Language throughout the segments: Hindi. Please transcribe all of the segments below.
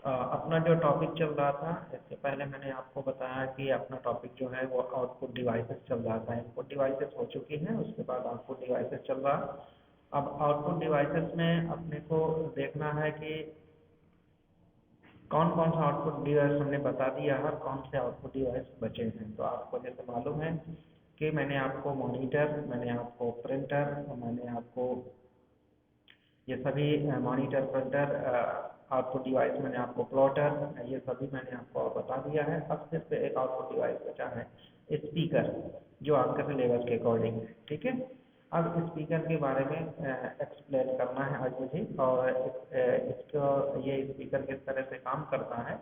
अपना जो टॉपिक चल रहा था, इससे पहले मैंने आपको बताया कि अपना टॉपिक जो है वो आउटपुट डिवाइसेस चल रहा था। इनपुट डिवाइसेस हो चुकी हैं, उसके बाद आउटपुट डिवाइसेस चल रहा। अब आउटपुट डिवाइसेस में अपने को देखना है कि कौन कौन सा आउटपुट डिवाइस हमने बता दिया है, कौन से आउटपुट डिवाइस बचे हैं। तो आपको जैसे मालूम है कि मैंने आपको मॉनिटर, मैंने आपको प्रिंटर, मैंने आपको ये सभी मॉनिटर, प्रिंटर, आउटपुट डिवाइस, मैंने आपको प्लॉटर, ये सभी मैंने आपको बता दिया है। अब सिर्फ एक आउटपुट डिवाइस बचा है, स्पीकर, जो आपके सिलेबस के अकॉर्डिंग है। ठीक है। अब स्पीकर के बारे में एक्सप्लेन करना है आज मुझे, और इसको ये स्पीकर किस तरह से काम करता है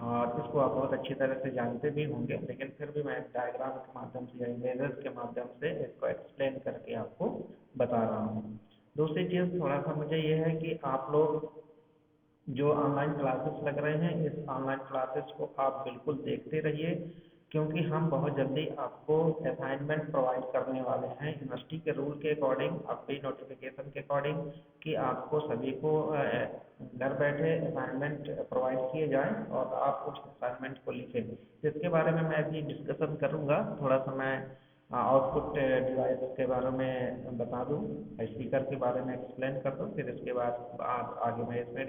और इसको आप बहुत अच्छी तरह से जानते भी होंगे, लेकिन फिर भी मैं डायग्राम के माध्यम से या इमेजेस के माध्यम से इसको एक्सप्लेन करके आपको बता रहा हूँ। दूसरी चीज़ थोड़ा सा मुझे ये है कि आप लोग जो ऑनलाइन क्लासेस लग रहे हैं, इस ऑनलाइन क्लासेस को आप बिल्कुल देखते रहिए, क्योंकि हम बहुत जल्दी आपको असाइनमेंट प्रोवाइड करने वाले हैं यूनिवर्सिटी के रूल के अकॉर्डिंग, अपनी नोटिफिकेशन के अकॉर्डिंग, कि आपको सभी को घर बैठे असाइनमेंट प्रोवाइड किए जाएं और आप उस असाइनमेंट को लिखें। इसके बारे में मैं अभी डिस्कशन करूंगा। थोड़ा सा मैं आउटपुट डिवाइस के बारे में बता दूं, स्पीकर के बारे में एक्सप्लेन कर दूं, फिर इसके बाद आगे मैं इसमें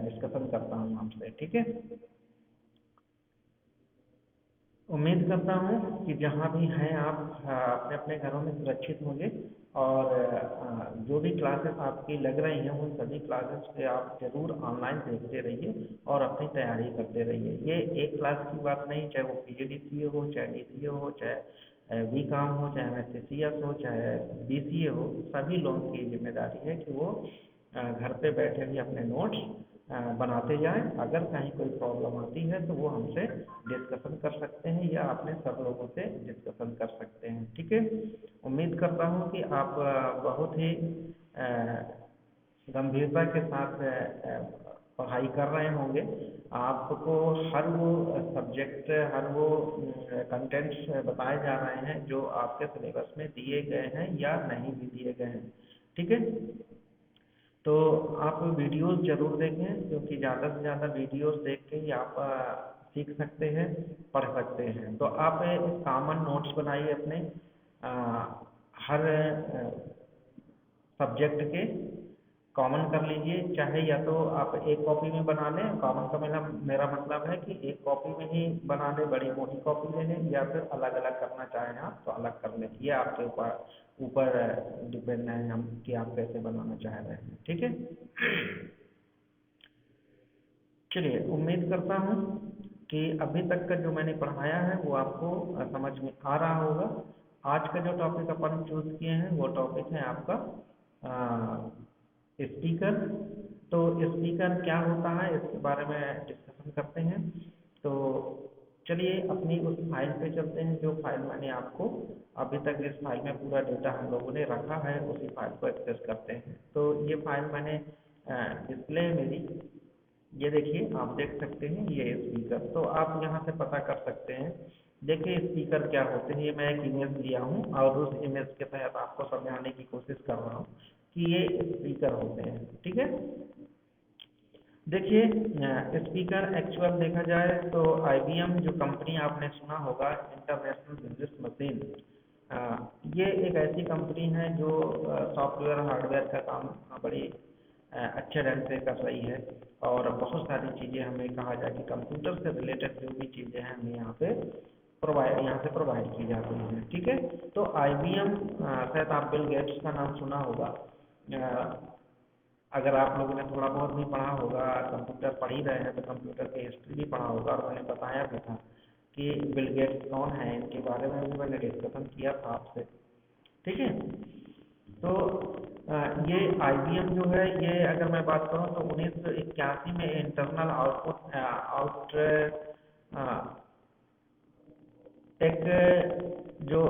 डिस्कशन करता हूं आपसे। ठीक है। उम्मीद करता हूँ कि जहाँ भी हैं आप अपने अपने घरों में सुरक्षित होंगे, और जो भी क्लासेस आपकी लग रही हैं उन सभी क्लासेस पे आप जरूर ऑनलाइन देखते रहिए और अपनी तैयारी करते रहिए। ये एक क्लास की बात नहीं, चाहे वो PGDCA हो, चाहे DCA हो, चाहे BCom हो, चाहे MSc हो, चाहे BCA हो, सभी लोगों की जिम्मेदारी है कि वो घर पे बैठे भी अपने नोट्स बनाते जाएं। अगर कहीं कोई प्रॉब्लम आती है तो वो हमसे डिस्कशन कर सकते हैं या अपने सब लोगों से डिस्कशन कर सकते हैं। ठीक है। उम्मीद करता हूँ कि आप बहुत ही गंभीरता के साथ पढ़ाई कर रहे होंगे। आपको हर वो सब्जेक्ट, हर वो कंटेंट्स बताए जा रहे हैं जो आपके सिलेबस में दिए गए हैं या नहीं भी दिए गए हैं। ठीक है। तो आप वीडियोस जरूर देखें, क्योंकि ज़्यादा से ज़्यादा वीडियोस देख के ही आप सीख सकते हैं, पढ़ सकते हैं। तो आप कॉमन नोट्स बनाइए अपने अ, हर सब्जेक्ट के कॉमन कर लीजिए। चाहे या तो आप एक कॉपी में बना लें, कॉमन का मेरा मेरा मतलब है कि एक कॉपी में ही बना लें, बड़ी मोटी कॉपी ले लें, या फिर अलग अलग करना चाहें आप तो अलग कर लें। ये आपके ऊपर ऊपर डिपेंड है हम कि आप कैसे बनाना चाह रहे हैं। ठीक है। चलिए, उम्मीद करता हूँ कि अभी तक का जो मैंने पढ़ाया है वो आपको समझ में आ रहा होगा। आज का जो टॉपिक अपन चूज किए हैं वो टॉपिक है आपका स्पीकर। तो स्पीकर क्या होता है इसके बारे में डिस्कशन करते हैं। तो चलिए अपनी उस फाइल पे चलते हैं, जो फाइल मैंने आपको अभी तक इस फाइल में पूरा डेटा हम लोगों ने रखा है, उसी फाइल को एक्सेस करते हैं। तो ये फाइल मैंने डिस्प्ले मेरी, ये देखिए आप देख सकते हैं ये स्पीकर। तो आप यहाँ से पता कर सकते हैं। देखिए स्पीकर क्या होते हैं, ये मैं एक इमेज लिया हूँ और उस इमेज के तहत आपको समझाने की कोशिश कर रहा हूँ कि ये स्पीकर होते हैं। ठीक है। देखिए स्पीकर एक्चुअल देखा जाए तो IBM जो कंपनी आपने सुना होगा, इंटरनेशनल बिजनेस मशीन, ये एक ऐसी कंपनी है जो सॉफ्टवेयर हार्डवेयर का काम बड़ी अच्छे ढंग से कर रही है, और बहुत सारी चीज़ें हमें कहा जाए कि कंप्यूटर से रिलेटेड जो भी चीज़ें हैं हमें यहाँ से प्रोवाइड की जाती हैं। ठीक है। तो IBM, शायद आप बिल गेट्स का नाम सुना होगा। अगर आप लोगों ने थोड़ा बहुत भी पढ़ा होगा, कंप्यूटर पढ़ ही रहे हैं तो कंप्यूटर की हिस्ट्री भी पढ़ा होगा, और मैंने बताया भी था कि बिल गेट्स कौन है, इनके बारे में भी मैंने डिस्कशन किया था आपसे। ठीक है। तो ये IBM जो है, ये अगर मैं बात करूँ तो 1981 में इंटरनल आउटपुट आउट एक जो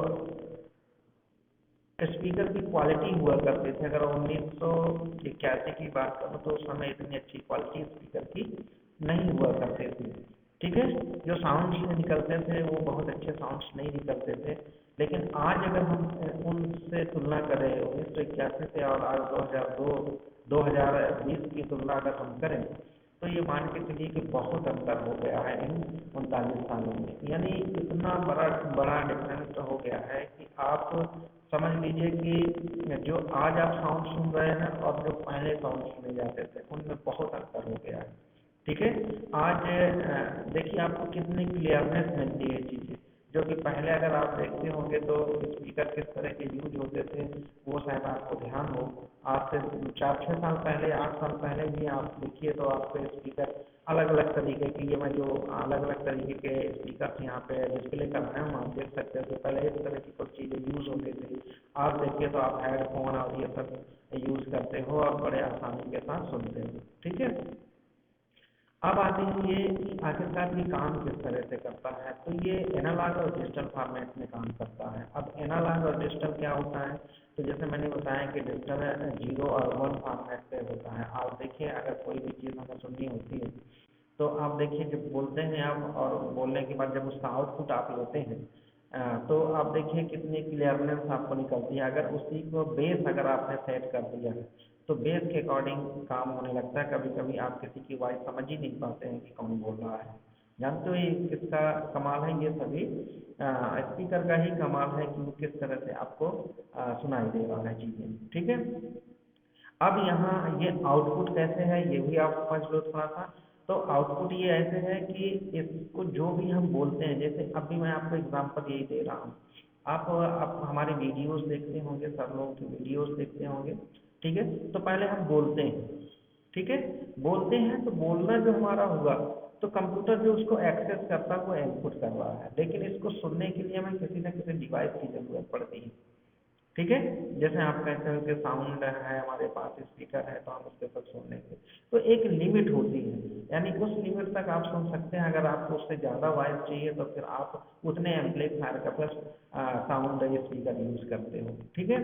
स्पीकर की क्वालिटी हुआ करते थे, अगर 1981 की बात करूँ तो उस समय इतनी अच्छी क्वालिटी स्पीकर की नहीं हुआ करते थे। ठीक है। जो साउंड्स निकलते थे वो बहुत अच्छे साउंड्स नहीं निकलते थे। लेकिन आज अगर हम उनसे तुलना करें 1981 से और आज 2002 2020 की तुलना अगर हम करें तो ये मान के चलिए कि बहुत अंतर हो गया है इन 39 सालों में। यानी इतना बड़ा बड़ा डिफरेंस हो गया है कि आप समझ लीजिए कि जो आज आप साउंड सुन रहे हैं और जो पहले साउंड सुने जाते थे उनमें बहुत अंतर हो गया है। ठीक है, आज देखिए आपको कितनी क्लियरनेस मिलती है चीज़ें, जो कि पहले अगर आप देखते होंगे तो स्पीकर किस तरह के यूज होते थे वो शायद आपको ध्यान हो। आज से 4-6 साल पहले, 8 साल पहले भी आप देखिए तो आपको स्पीकर अलग अलग तरीके की, ये मैं जो अलग अलग तरीके के स्पीकर यहाँ पे डिस्प्ले कर रहे हैं आप देख सकते थे, पहले इस तरह की कुछ चीज़ें यूज होती थी। आप देखिए तो आप हेडफोन और ये सब यूज करते हो और बड़े आसानी के साथ सुनते हो। ठीक है, अब आते हैं ये आखिरकार ये काम किस तरह से करता है। तो ये एनालॉग और डिजिटल फॉर्मेट में काम करता है। अब एनालॉग और डिजिटल क्या होता है, तो जैसे मैंने बताया कि डिजिटल 0 और 1 फॉर्मेट पे होता है। आप देखिए अगर कोई भी चीज़ हमें सुननी होती है तो आप देखिए जब बोलते हैं आप और बोलने के बाद जब उसका आउटपुट आप लेते हैं तो आप देखिए कितनी क्लियरनेस आपको निकलती है। अगर उसी को बेस अगर आपने सेट कर दिया है तो बेस के अकॉर्डिंग काम होने लगता है। कभी कभी आप किसी की वॉइस समझ ही नहीं पाते हैं कि कौन बोल रहा है। जानते हो ये किसका कमाल है, ये सभी स्पीकर का ही कमाल है कि वो किस तरह से आपको सुनाई दे रहा है चीज़ें। ठीक है, अब यहाँ ये आउटपुट कैसे है ये भी आप समझ लो थोड़ा सा। तो आउटपुट ये ऐसे है कि इसको जो भी हम बोलते हैं, जैसे अभी मैं आपको एग्जांपल यही दे रहा हूँ। आप हमारे वीडियोस देखते होंगे, सब लोगों की वीडियोस देखते होंगे। ठीक है, तो पहले हम बोलते हैं। ठीक है, बोलते हैं तो बोलना जो हमारा हुआ तो कंप्यूटर जो उसको एक्सेस करता है वो इनपुट कर रहा है, लेकिन इसको सुनने के लिए हमें किसी न किसी डिवाइस की जरूरत पड़ती है। ठीक है, जैसे आप कहते हो कि साउंड है हमारे पास, स्पीकर है तो हम उसके साथ सुन लेंगे। तो एक लिमिट होती है, यानी उस लिमिट तक आप सुन सकते हैं। अगर आपको उससे ज़्यादा वॉइस चाहिए तो फिर आप उतने एम्पलीफायर का प्लस साउंड स्पीकर यूज करते हो। ठीक है,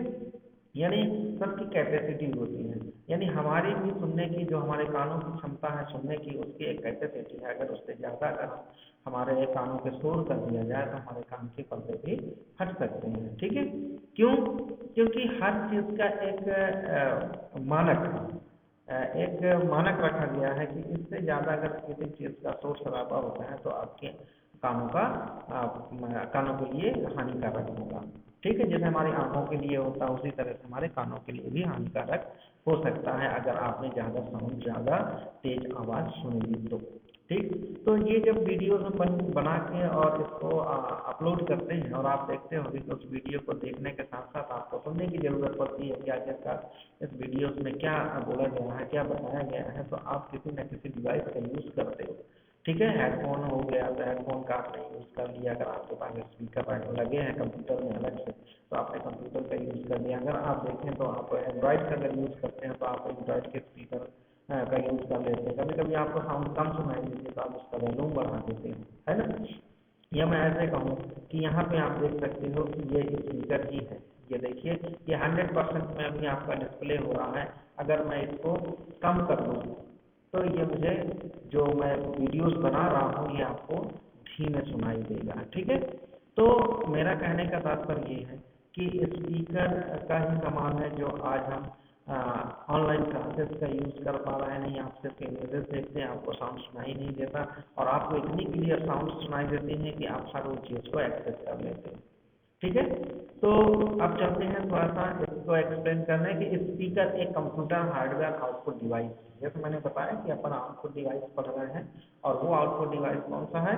यानी सबकी कैपेसिटी होती है। यानी हमारी भी सुनने की, जो हमारे कानों की क्षमता है सुनने की, उसकी एक कैपेसिटी है। अगर उससे ज़्यादा अगर हमारे कानों के शोर कर दिया जाए तो हमारे कान के पर्दे भी फट सकते हैं। ठीक है, क्यों? क्योंकि हर चीज़ का एक मानक एक मानक रखा गया है कि इससे ज़्यादा अगर किसी चीज़ का शोर शराबा होता है तो आपके कानों के लिए हानिकारक होगा। ठीक है, जैसे हमारी आंखों के लिए होता है उसी तरह से हमारे कानों के लिए भी हानिकारक हो सकता है अगर आपने ज़्यादा साउंड, ज़्यादा तेज आवाज़ सुनी तो। ठीक, तो ये जब वीडियो हम बना के और इसको अपलोड करते हैं और आप देखते हो तो उस वीडियो को देखने के साथ साथ आपको सुनने की ज़रूरत पड़ती है कि आखिरकार इस वीडियो में क्या बोला गया है, क्या बताया गया है। तो आप किसी न किसी डिवाइस का यूज़ करते हो। ठीक है, हेडफोन हो गया तो हेडफोन का आपने यूज़ कर लिया। अगर आपके पास स्पीकर लगे हैं कंप्यूटर में अलग से तो आपने कंप्यूटर का यूज़ कर लिया। अगर आप देखें तो आप एंड्रॉयड का अगर यूज़ करते हैं तो आप एंड्रॉयड के स्पीकर का यूज़ कर लेते हैं। कभी कभी आपको साउंड कम सुनाई देती है तो आप उसका वॉल्यूम बढ़ा देते हैं, है ना। या मैं ऐसे कहूँ कि यहाँ पे आप देख सकते हो कि ये स्पीकर ही है। ये देखिए ये 100% में अभी आपका डिस्प्ले हो रहा है। अगर मैं इसको कम कर दूँ तो ये मुझे जो मैं वीडियोस बना रहा हूँ ये आपको धीमे सुनाई देगा। ठीक है, तो मेरा कहने का तात्पर्य ये है कि स्पीकर का ही कमाल है जो आज हम ऑनलाइन क्लासेस का यूज़ कर पा रहे हैं। नहीं, आप सिर्फ इमेजेस देखते हैं, आपको साउंड सुनाई नहीं देता और आपको इतनी क्लियर साउंड सुनाई देती है कि आप हर वो चीज़ को एक्सेस कर लेते हैं। ठीक है, तो अब चलते हैं थोड़ा सा इसको एक्सप्लेन करने कि स्पीकर एक कंप्यूटर हार्डवेयर आउटपुट डिवाइस है। जैसे मैंने बताया कि अपन आउटपुट डिवाइस पढ़ रहे हैं और वो आउटपुट डिवाइस कौन सा है?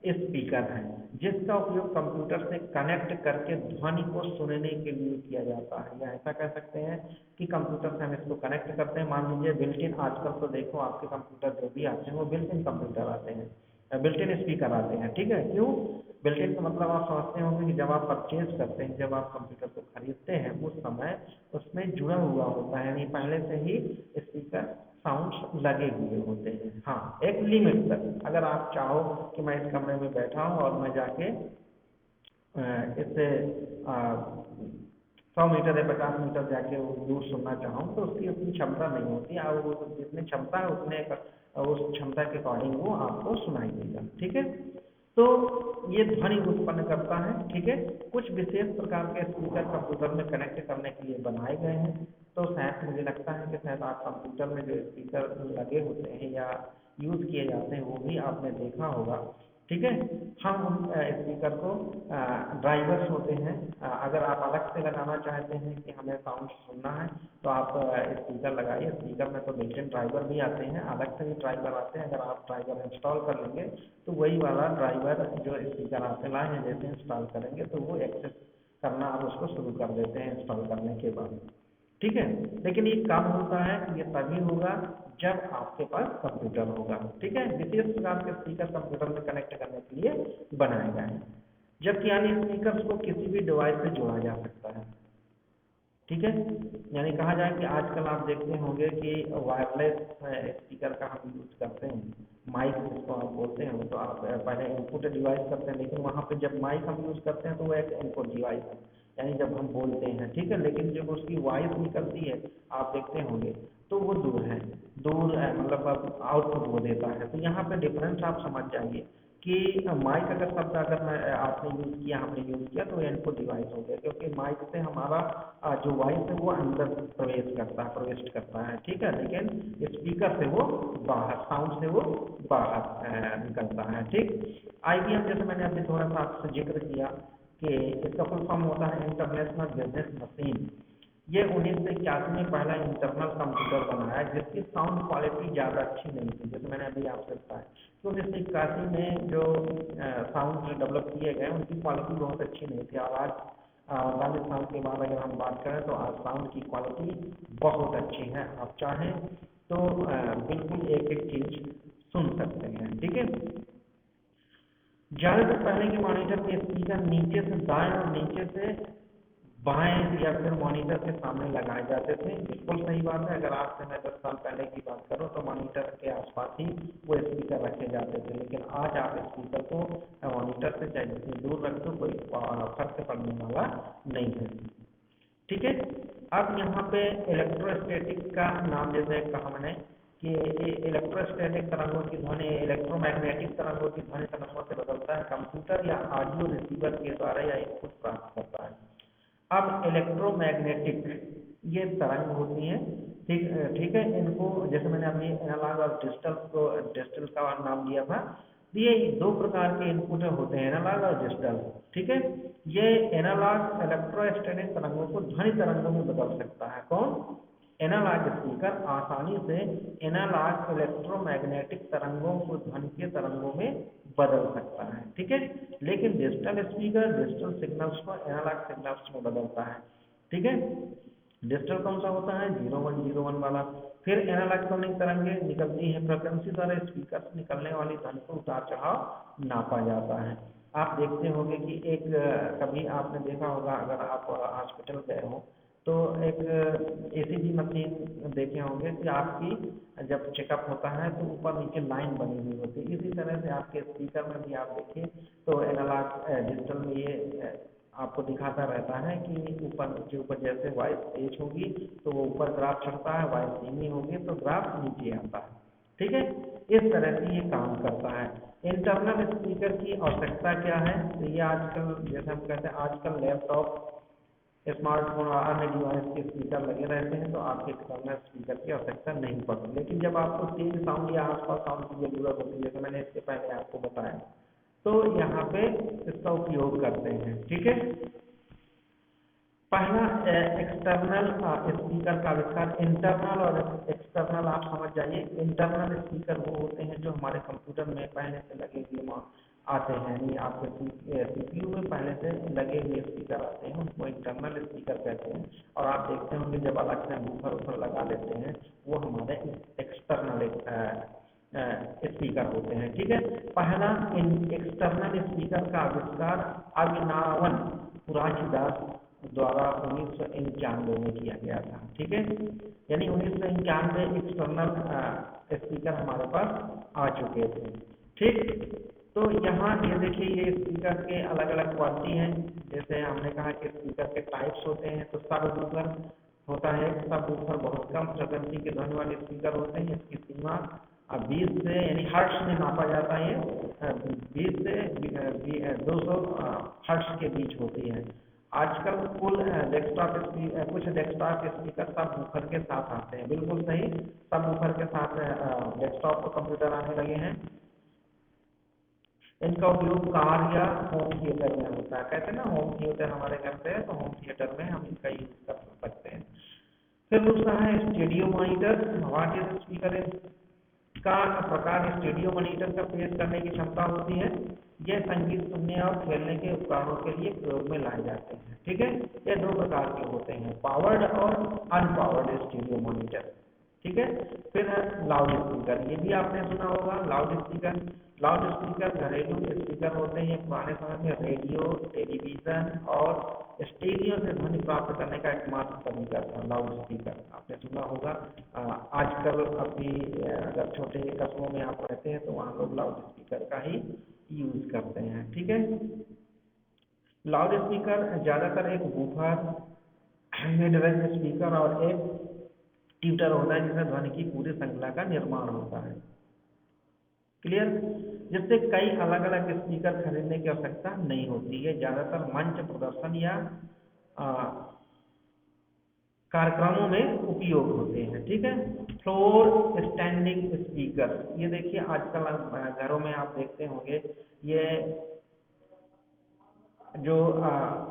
स्पीकर है, जिसका उपयोग कंप्यूटर से कनेक्ट करके ध्वनि को सुनने के लिए किया जाता है। या ऐसा कह सकते हैं कि कंप्यूटर से हम इसको कनेक्ट करते हैं। मान लीजिए बिल्ट इन, आजकल तो देखो आपके कंप्यूटर जो भी आते हैं वो बिल्ट इन कंप्यूटर आते हैं, बिल्ट इन स्पीकर आते हैं। ठीक है, क्यों बिल्ट इन का मतलब आप समझते होंगे कि जब आप परचेज करते हैं, जब आप कंप्यूटर को खरीदते हैं उस समय उसमें जुड़ा हुआ होता है, यानी पहले से ही स्पीकर साउंड्स लगे हुए होते हैं। हाँ, एक लिमिट तक। अगर आप चाहो कि मैं इस कमरे में बैठा हूँ और मैं जाके इससे 100 मीटर या 50 मीटर जाके वो दूर सुनना चाहूँ तो उसकी उतनी क्षमता नहीं होती। और वो जितनी क्षमता है उतने उस क्षमता के अकॉर्डिंग वो आपको सुनाई देगा। ठीक है, तो ये ध्वनि उत्पन्न करता है। ठीक है, कुछ विशेष प्रकार के स्पीकर कंप्यूटर में कनेक्ट करने के लिए बनाए गए हैं। तो शायद मुझे लगता है कि शायद आप कंप्यूटर में जो स्पीकर लगे होते हैं या यूज़ किए जाते हैं वो भी आपने देखा होगा। ठीक है, हम उन स्पीकर को ड्राइवर्स होते हैं, अगर आप अलग से लगाना चाहते हैं कि हमें साउंड सुनना है तो आप स्पीकर लगाइए। स्पीकर में तो बिल्ट-इन ड्राइवर भी आते हैं, अलग से भी ड्राइवर आते हैं। अगर आप ड्राइवर इंस्टॉल कर लेंगे तो वही वाला ड्राइवर जो स्पीकर आपके लाए हैं जैसे इंस्टॉल करेंगे तो वो एक्सेस करना आप उसको शुरू कर देते हैं इंस्टॉल करने के बाद। ठीक है, लेकिन ये काम होता है ये तभी होगा जब आपके पास कंप्यूटर होगा। ठीक है, विशेष प्रकार के स्पीकर कंप्यूटर में कनेक्ट करने के लिए बनाए गए हैं, जबकि यानी स्पीकर्स को किसी भी डिवाइस से जोड़ा जा सकता है। ठीक है, यानी कहा जाए कि आजकल आप देखते होंगे कि वायरलेस स्पीकर का हम यूज करते हैं, माइक जिसको आप बोलते हैं, तो आप पहले इनपुट डिवाइस करते हैं, लेकिन वहाँ पे जब माइक हम यूज करते हैं तो वो एक इनपुट डिवाइस है, यानी जब हम बोलते हैं। ठीक है, लेकिन जब उसकी वॉइस निकलती है आप देखते होंगे तो वो दूर है, दूर मतलब आउटपुट वो देता है। तो यहाँ पे डिफरेंस आप समझ जाइए कि माइक अगर शब्द अगर मैं आपने यूज़ किया, हमने यूज़ किया तो इनपुट डिवाइस हो गया, क्योंकि माइक से हमारा जो वॉइस है वो अंदर प्रवेश करता है। ठीक है, लेकिन स्पीकर से वो बाहर, साउंड से वो बाहर निकलता है। ठीक, IBM जैसे मैंने अभी थोड़ा सा आपसे जिक्र किया कि इसका फुल फॉर्म होता है इंटरनेशनल बिजनेस मशीन। ये 1981 में पहला इंटरनल कंप्यूटर बनाया जिसकी साउंड क्वालिटी ज़्यादा अच्छी नहीं थी, जैसे मैंने अभी आपसे बताया कि 1981 में जो साउंड डेवलप किए गए उनकी क्वालिटी बहुत अच्छी नहीं थी। और आज 40 साल के बाद अगर हम बात करें तो आज साउंड की क्वालिटी बहुत अच्छी है, आप चाहें तो बिल्कुल एक एक चीज़ सुन सकते हैं। ठीक है, ज़्यादातर पहले के मॉनिटर के स्पीकर नीचे से दाएं और नीचे से बाएं या फिर मॉनिटर के सामने लगाए जाते थे। बिल्कुल सही बात है, अगर आज से मैं 10 साल पहले की बात करूं तो मॉनिटर के आसपास ही वो स्पीकर रखे जाते थे, लेकिन आज आप स्पीकर को मॉनिटर से चाहे जितनी दूर रख दो कोई फर्क पड़ने वाला नहीं है। ठीक है, अब यहाँ पे इलेक्ट्रोस्टैटिक का नाम जैसे कहा मैंने कि इलेक्ट्रोस्टैटिक तरंगों की ध्वनि इलेक्ट्रोमैग्नेटिक तरंगों की ध्वनि तरंगों से बदलता है, कंप्यूटर या ऑडियो रिसीवर के द्वारा या इनपुट प्राप्त करता है। अब इलेक्ट्रोमैग्नेटिक ये तरंग होती हैं। ठीक है, इनको जैसे मैंने अभी एनालॉग और डिजिटल का नाम दिया था। ये दो प्रकार के इनपुट होते हैं, एनालॉग और डिजिटल। ठीक है, ये एनालॉग इलेक्ट्रोस्टैटिक तरंगों को ध्वनि तरंगों में बदल सकता है। कौन? एनालॉग स्पीकर आसानी से एनालॉग इलेक्ट्रोमैग्नेटिक तरंगों को ध्वनि के तरंगों में बदल सकता है। ठीक है, लेकिन डिजिटल स्पीकर डिजिटल सिग्नल्स को एनालॉग सिग्नल्स में बदलता है। ठीक है, डिजिटल कौन सा होता है? 0101 वाला। फिर एनालॉग ध्वनि तरंगें निकलती हैं, फ्रिक्वेंसी द्वारा स्पीकर से निकलने वाली ध्वनि को उतार चढ़ाव नापा जाता है। आप देखते होंगे कि एक कभी आपने देखा होगा अगर आप हॉस्पिटल गए हो तो एक ECG मशीन देखे होंगे कि आपकी जब चेकअप होता है तो ऊपर नीचे लाइन बनी हुई होती है। इसी तरह से आपके स्पीकर में भी आप देखिए तो एनालॉग डिजिटल में ये आपको दिखाता रहता है कि ऊपर नीचे ऊपर जैसे वॉइस तेज होगी तो वो ऊपर ग्राफ चढ़ता है, वॉइस धीमी होगी तो ग्राफ नीचे आता है। ठीक है, इस तरह से ये काम करता है। इंटरनल स्पीकर की आवश्यकता क्या है? तो ये आजकल जैसे हम कहते हैं आजकल लैपटॉप, स्मार्टफोन और अन्य डिवाइस के स्पीकर लगे रहते हैं तो आपके एक्सटर्नल स्पीकर की आवश्यकता नहीं पड़ती। लेकिन जब आपको तेज साउंड या आसपास साउंड की जरूरत होती है, जैसे मैंने इसके पहले आपको बताया, तो यहाँ पे इसका उपयोग करते हैं। ठीक है, पहला एक्सटर्नल स्पीकर का आविष्कार। इंटरनल और एक्सटर्नल आप समझ जाइए। इंटरनल स्पीकर वो होते हैं जो हमारे कंप्यूटर में पहले से लगे हुए आते हैं, यानी आपके CPU में पहले से लगे हुए स्पीकर आते हैं, उनको इंटरनल स्पीकर कहते हैं। और आप देखते होंगे जब अलग से बूफर लगा देते हैं वो हमारे एक्सटर्नल स्पीकर होते हैं। ठीक है, पहला एक्सटर्नल स्पीकर का आविष्कार अभिनवन पुराचीदास द्वारा 1991 में किया गया था। ठीक है, यानी 1991 एक्सटर्नल स्पीकर हमारे पास आ चुके थे। ठीक, तो यहाँ ये देखिए ये स्पीकर के अलग अलग क्वालिटी हैं। जैसे हमने कहा कि स्पीकर के टाइप्स होते हैं, तो सब वूफर होता है। सब वूफर बहुत कम फ्रिक्वेंसी के ध्वनि वाले स्पीकर होते हैं। इसकी सीमा 20 से यानी हर्ट्ज में नापा जाता है, 20 से 200 हर्ट्ज के बीच होती है। आजकल कुछ डेस्कटॉप स्पीकर सब वूफर के साथ आते हैं, बिल्कुल सही, सब वूफर के साथ डेस्कटॉप कंप्यूटर आने लगे हैं। इनका उपयोग कार या होम थिएटर में होता है। कहते हैं ना होम थिएटर हमारे घर पे है, तो होम थिएटर में हम इसका यूज कर सकते हैं। फिर दूसरा है studio monitor. What is speaker? का प्रकार स्टूडियो मॉनिटर का पेश करने की क्षमता होती है। यह संगीत सुनने और खेलने के उपकरणों के लिए प्रयोग में लाए जाते हैं। ठीक है, ये दो प्रकार के होते हैं, पावर्ड और अनपावर्ड स्टूडियो मॉनिटर। ठीक है, फिर है लाउड स्पीकर। ये भी आपने सुना होगा, लाउड स्पीकर। लाउड स्पीकर घरेलू स्पीकर होते हैं। पुराने समय में रेडियो, टेलीविजन और स्टीरियो से ध्वनि प्राप्त करने का एकमात्र तरीका था लाउड स्पीकर, आपने सुना होगा। आजकल अभी अगर छोटे कस्बों में आप रहते हैं तो वहाँ लोग लाउड स्पीकर का ही यूज करते हैं। ठीक है, लाउड स्पीकर ज्यादातर एक वूफर, मिड रेंज स्पीकर और एक ट्यूटर होता है जिसमें ध्वनि की पूरी श्रृंखला का निर्माण होता है। क्लियर? जिससे कई अलग अलग स्पीकर खरीदने की आवश्यकता नहीं होती है। ज्यादातर मंच प्रदर्शन या कार्यक्रमों में उपयोग होते हैं। ठीक है, फ्लोर स्टैंडिंग स्पीकर। ये देखिए आजकल घरों में आप देखते होंगे, ये जो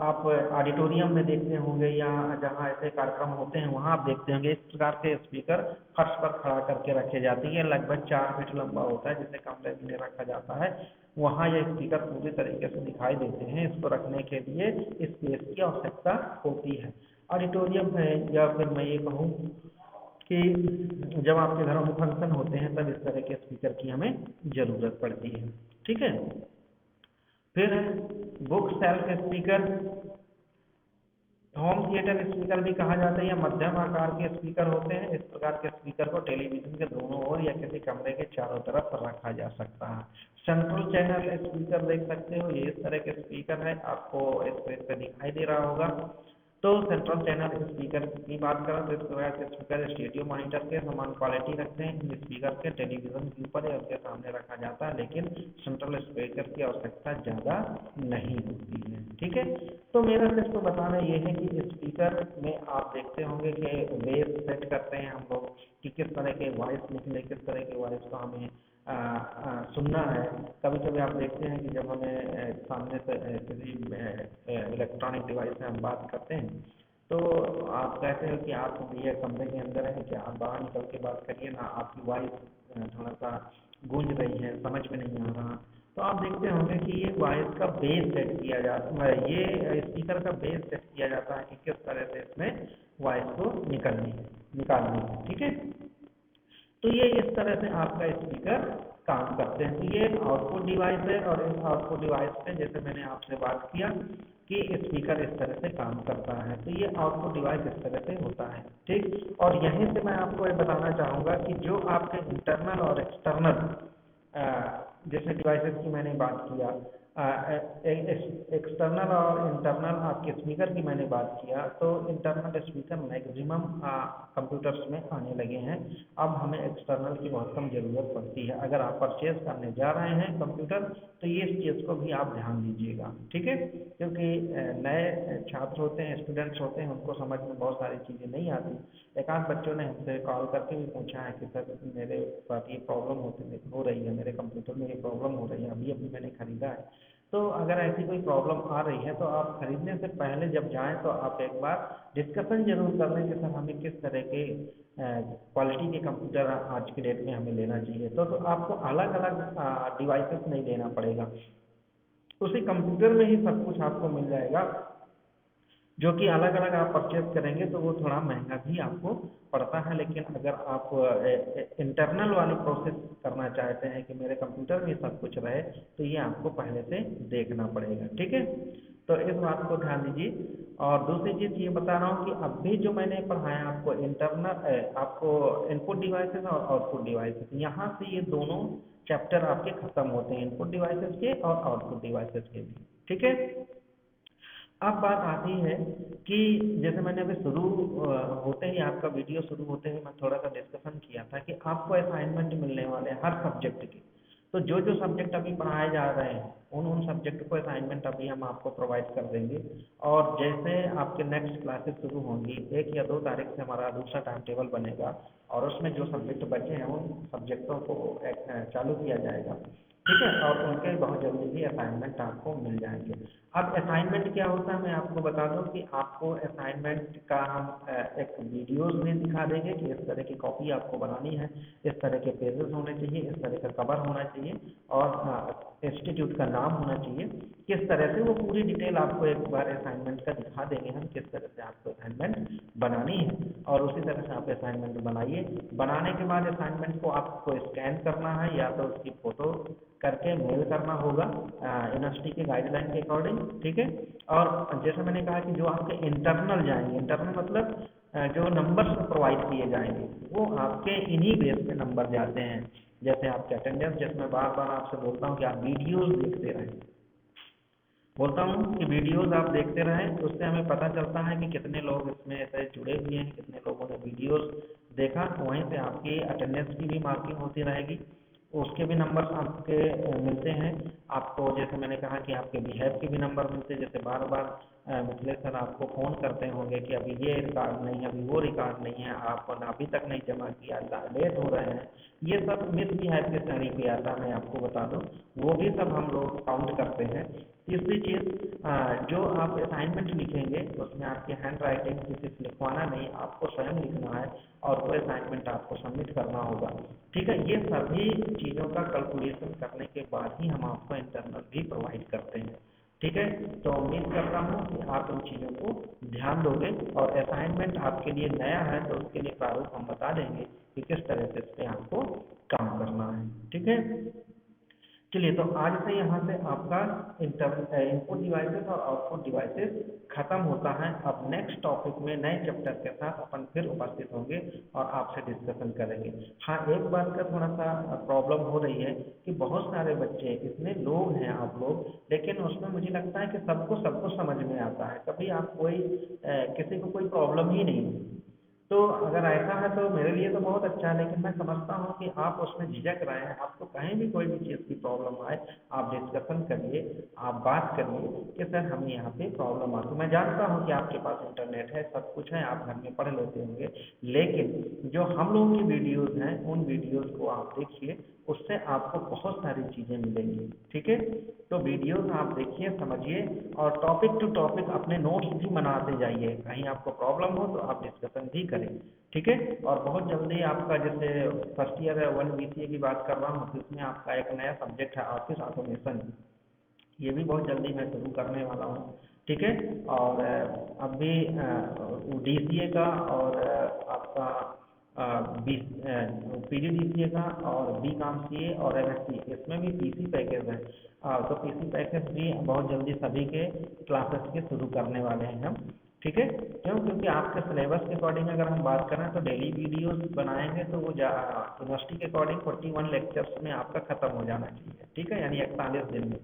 आप ऑडिटोरियम में देखते होंगे या जहाँ ऐसे कार्यक्रम होते हैं वहाँ आप देखते होंगे इस प्रकार के स्पीकर फर्श पर खड़ा करके रखे जाते हैं। लगभग 4 फीट लंबा होता है, जिसे कमरे में रखा जाता है। वहाँ ये स्पीकर पूरी तरीके से दिखाई देते हैं। इसको रखने के लिए स्पेस की आवश्यकता होती है। ऑडिटोरियम में, या फिर मैं ये कहूँ कि जब आपके घरों में फंक्शन होते हैं तब इस तरह के स्पीकर की हमें जरूरत पड़ती है। ठीक है, फिर book shelf speaker. Home theatre speaker भी कहा जाता है। या मध्यम आकार के स्पीकर होते हैं। इस प्रकार के स्पीकर को टेलीविजन के दोनों ओर या किसी कमरे के चारों तरफ रखा जा सकता है। सेंट्रल चैनल स्पीकर देख सकते हो, ये इस तरह के स्पीकर है, आपको स्क्रीन पे दिखाई दे रहा होगा। तो सेंट्रल चैनल स्पीकर की बात करें तो इस प्रकार के स्पीकर स्टूडियो मॉनिटर के समान क्वालिटी रखते हैं। इन स्पीकर के टेलीविजन के ऊपर या उसके सामने रखा जाता है, लेकिन सेंट्रल स्पीकर की आवश्यकता ज़्यादा नहीं होती है। ठीक है, तो मेरा सिर्फ बताना ये है कि स्पीकर में आप देखते होंगे कि बेस सेट करते हैं हम लोग कि किस तरह के वॉइस निकले, किस तरह के वॉइस को हमें सुनना है। कभी कभी आप देखते हैं कि जब हमें सामने से किसी इलेक्ट्रॉनिक डिवाइस से हम बात करते हैं तो आप कहते हो कि आप ये कमरे के अंदर हैं, कि आप बाहर निकल के बात करिए ना, आपकी वॉइस थोड़ा सा गूंज रही है, समझ में नहीं आ रहा। तो आप देखते होंगे कि ये वॉइस का बेस सेट किया जाता है, ये स्पीकर का बेस सेट किया जाता है कि किस तरह से इसमें वॉइस को निकालनी है। ठीक है, तो ये इस तरह से आपका स्पीकर काम करते हैं। तो ये आउटपुट डिवाइस है और इस आउटपुट डिवाइस पे जैसे मैंने आपसे बात किया कि स्पीकर इस तरह से काम करता है। तो ये आउटपुट डिवाइस इस तरह से होता है। ठीक, और यहीं से मैं आपको ये बताना चाहूँगा कि जो आपके इंटरनल और एक्सटर्नल जैसे डिवाइसेस की मैंने बात किया, एक्सटर्नल और इंटरनल आपके स्पीकर की मैंने बात किया, तो इंटरनल स्पीकर मैक्सिमम कंप्यूटर्स में आने लगे हैं। अब हमें एक्सटर्नल की बहुत कम ज़रूरत पड़ती है। अगर आप परचेज करने जा रहे हैं कंप्यूटर तो ये इस चीज़ को भी आप ध्यान दीजिएगा। ठीक है, क्योंकि नए छात्र होते हैं, स्टूडेंट्स होते हैं, उनको समझ में बहुत सारी चीज़ें नहीं आती। एक आध बच्चों ने हमसे कॉल करके भी पूछा है कि सर मेरे साथ ये प्रॉब्लम हो रही है, मेरे कंप्यूटर में ये प्रॉब्लम हो रही है, अभी मैंने ख़रीदा है। तो अगर ऐसी कोई प्रॉब्लम आ रही है तो आप खरीदने से पहले जब जाएं तो आप एक बार डिस्कशन जरूर कर लें कि सर हमें किस तरह के क्वालिटी के कंप्यूटर आज की डेट में हमें लेना चाहिए। तो आपको अलग अलग डिवाइसेस नहीं लेना पड़ेगा, उसी कंप्यूटर में ही सब कुछ आपको मिल जाएगा। जो कि अलग अलग आप परचेज करेंगे तो वो थोड़ा महंगा भी आपको पड़ता है। लेकिन अगर आप इंटरनल वाली प्रोसेस करना चाहते हैं कि मेरे कंप्यूटर में सब कुछ रहे, तो ये आपको पहले से देखना पड़ेगा। ठीक है, तो इस बात को ध्यान दीजिए। और दूसरी चीज़ ये बता रहा हूँ कि अभी जो मैंने पढ़ाया आपको इंटरनल, आपको इनपुट डिवाइसेस और आउटपुट डिवाइसेस, यहाँ से ये दोनों चैप्टर आपके खत्म होते हैं, इनपुट डिवाइसेस के और आउटपुट डिवाइसेस के भी। ठीक है, अब बात आती है कि जैसे मैंने अभी शुरू होते ही आपका वीडियो शुरू होते ही मैं थोड़ा सा डिस्कशन किया था कि आपको असाइनमेंट मिलने वाले हैं हर सब्जेक्ट के। तो जो जो सब्जेक्ट अभी पढ़ाए जा रहे हैं उन सब्जेक्ट को असाइनमेंट अभी हम आपको प्रोवाइड कर देंगे। और जैसे आपके नेक्स्ट क्लासेस शुरू होंगी 1 या 2 तारीख से हमारा दूसरा टाइम टेबल बनेगा और उसमें जो सब्जेक्ट बचे हैं उन सब्जेक्टों को चालू किया जाएगा, ठीक है। और उनके बहुत जल्दी ही असाइनमेंट आपको मिल जाएंगे। अब असाइनमेंट क्या होता है मैं आपको बता दूं कि आपको असाइनमेंट का हम एक वीडियोस में दिखा देंगे कि इस तरह की कॉपी आपको बनानी है, इस तरह के पेजेस होने चाहिए, इस तरह का कवर होना चाहिए और इंस्टीट्यूट का नाम होना चाहिए। किस तरह से वो पूरी डिटेल आपको एक बार असाइनमेंट का दिखा देंगे हम, किस तरह से आपको असाइनमेंट बनानी है और उसी तरह से आप असाइनमेंट बनाइए। बनाने के बाद असाइनमेंट को आपको स्कैन करना है या तो उसकी फोटो करके मेल करना होगा यूनिवर्सिटी के गाइडलाइन के अकॉर्डिंग, ठीक है। और जैसे मैंने कहा कि जो आपके इंटरनल जाएंगे, इंटरनल मतलब जो नंबर्स प्रोवाइड किए जाएंगे वो आपके इन्हीं बेस पे नंबर जाते हैं। जैसे आपके अटेंडेंस, जैसे मैं बार बार आपसे बोलता हूँ कि आप वीडियोस देखते रहें, बोलता हूँ कि वीडियोस आप देखते रहें, तो उससे हमें पता चलता है कि कितने लोग इसमें ऐसे जुड़े हुए हैं, कितने लोगों ने वीडियोस देखा। वहीं से आपकी अटेंडेंस की भी मार्किंग होती रहेगी, उसके भी नंबर आपके मिलते हैं आपको। जैसे मैंने कहा कि आपके बिहेव के भी नंबर मिलते हैं। जैसे बार बार मिथिलेश सर आपको फ़ोन करते होंगे कि अभी ये रिकॉर्ड नहीं है, अभी वो रिकॉर्ड नहीं है, आपने अभी तक नहीं जमा किया, लेट हो रहे हैं, ये सब मिस बिहेव के श्रेणी पे आता है। मैं आपको बता दूं वो भी सब हम लोग काउंट करते हैं। तीसरी चीज़, जो आप असाइनमेंट लिखेंगे उसमें आपकी हैंड राइटिंग किसी से लिखवाना नहीं, आपको स्वयं लिखना है और वो असाइनमेंट आपको सबमिट करना होगा, ठीक है। ये सभी चीज़ों का कैलकुलेशन करने के बाद ही हम आपको इंटरनल भी प्रोवाइड करते हैं, ठीक है। तो उम्मीद करता हूँ कि आप इन चीज़ों को ध्यान दोगे और असाइनमेंट आपके लिए नया है तो उसके लिए प्रारूप हम बता देंगे कि किस तरह से इस पर आपको काम करना है, ठीक है। चलिए, तो आज से यहाँ से आपका इनपुट डिवाइसेस और आउटपुट डिवाइसेस खत्म होता है। अब नेक्स्ट टॉपिक में नए चैप्टर के साथ अपन फिर उपस्थित होंगे और आपसे डिस्कशन करेंगे। हाँ, एक बात का थोड़ा सा प्रॉब्लम हो रही है कि बहुत सारे बच्चे, इतने लोग हैं आप लोग, लेकिन उसमें मुझे लगता है कि सबको सब कुछ समझ में आता है, कभी आप कोई किसी को कोई प्रॉब्लम ही नहीं है। तो अगर ऐसा है तो मेरे लिए तो बहुत अच्छा है, लेकिन मैं समझता हूँ कि आप उसमें झिझक रहे हैं। आपको कहीं भी कोई भी चीज़ की प्रॉब्लम आए, आप डिस्कशन करिए, आप बात करिए कि सर हमें यहाँ पे प्रॉब्लम आ। तो मैं जानता हूँ कि आपके पास इंटरनेट है, सब कुछ है, आप घर में पढ़ लेते होंगे, लेकिन जो हम लोगों की वीडियोज़ हैं उन वीडियोज़ को आप देखिए, उससे आपको बहुत सारी चीज़ें मिलेंगी, ठीक है। तो वीडियोस आप देखिए, समझिए और टॉपिक टू टॉपिक अपने नोट्स भी बनाते जाइए। कहीं आपको प्रॉब्लम हो तो आप डिस्कशन भी करें, ठीक है। और बहुत जल्दी आपका, जैसे फर्स्ट ईयर 1 BCA की बात कर रहा हूँ, जिसमें आपका एक नया सब्जेक्ट है ऑफिस ऑटोमेशन, ये भी बहुत जल्दी मैं शुरू करने वाला हूँ, ठीक है। और अभी DCA का और आपका PGDCA का और BCOM-CA और MSc, इसमें भी PC पैकेज है। तो PC पैकेज भी बहुत जल्दी सभी के क्लासेस के शुरू करने वाले हैं हम, ठीक है। क्यों? क्योंकि आपके सिलेबस के अकॉर्डिंग अगर हम बात करें तो डेली वीडियोस बनाएंगे तो वो यूनिवर्सिटी के अकॉर्डिंग 41 लेक्चर्स में आपका खत्म हो जाना चाहिए, ठीक है, यानी 41 दिन में।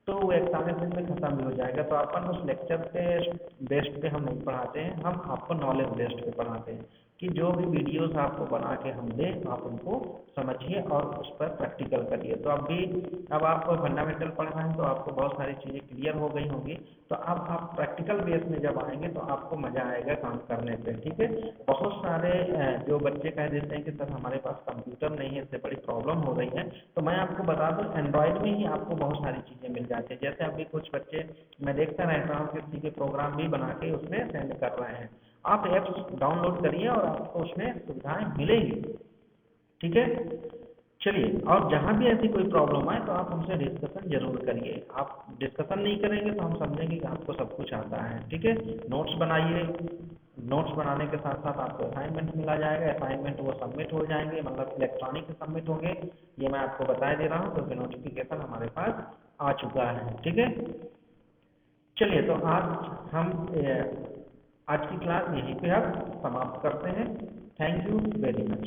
तो वो 41 दिन में खत्म भी हो जाएगा। तो अपन उस लेक्चर के बेस्ड पे हम नहीं पढ़ाते हैं, हम आपको नॉलेज बेस्ड पे पढ़ाते हैं कि जो भी वीडियोस आपको बना के हम दें आप उनको समझिए और उस पर प्रैक्टिकल करिए। तो अब आप फंडामेंटल पढ़ रहे हैं तो आपको बहुत सारी चीज़ें क्लियर हो गई होंगी। तो अब आप प्रैक्टिकल बेस में जब आएंगे तो आपको मज़ा आएगा काम करने पे, ठीक है। बहुत सारे जो बच्चे कह देते हैं कि सर हमारे पास कंप्यूटर नहीं है, इससे बड़ी प्रॉब्लम हो रही है, तो मैं आपको बता दूं एंड्रॉयड में ही आपको बहुत सारी चीज़ें मिल जाती है। जैसे अभी कुछ बच्चे मैं देखता रहता हूँ किसी के प्रोग्राम भी बना के उसमें सेंड कर रहे हैं। आप ऐप्स डाउनलोड करिए और आपको उसमें सुविधाएं मिलेंगी, ठीक है। चलिए, और जहाँ भी ऐसी कोई प्रॉब्लम आए तो आप हमसे डिस्कशन जरूर करिए। आप डिस्कशन नहीं करेंगे तो हम समझेंगे कि आपको सब कुछ आता है, ठीक है। नोट्स बनाइए, नोट्स बनाने के साथ साथ आपको असाइनमेंट मिला जाएगा, असाइनमेंट वो सबमिट हो जाएंगे, मतलब इलेक्ट्रॉनिक सबमिट होंगे, ये मैं आपको बता दे रहा हूँ क्योंकि नोटिफिकेशन हमारे पास आ चुका है, ठीक है। चलिए, तो आज की क्लास यहीं पे अब समाप्त करते हैं। Thank you very much.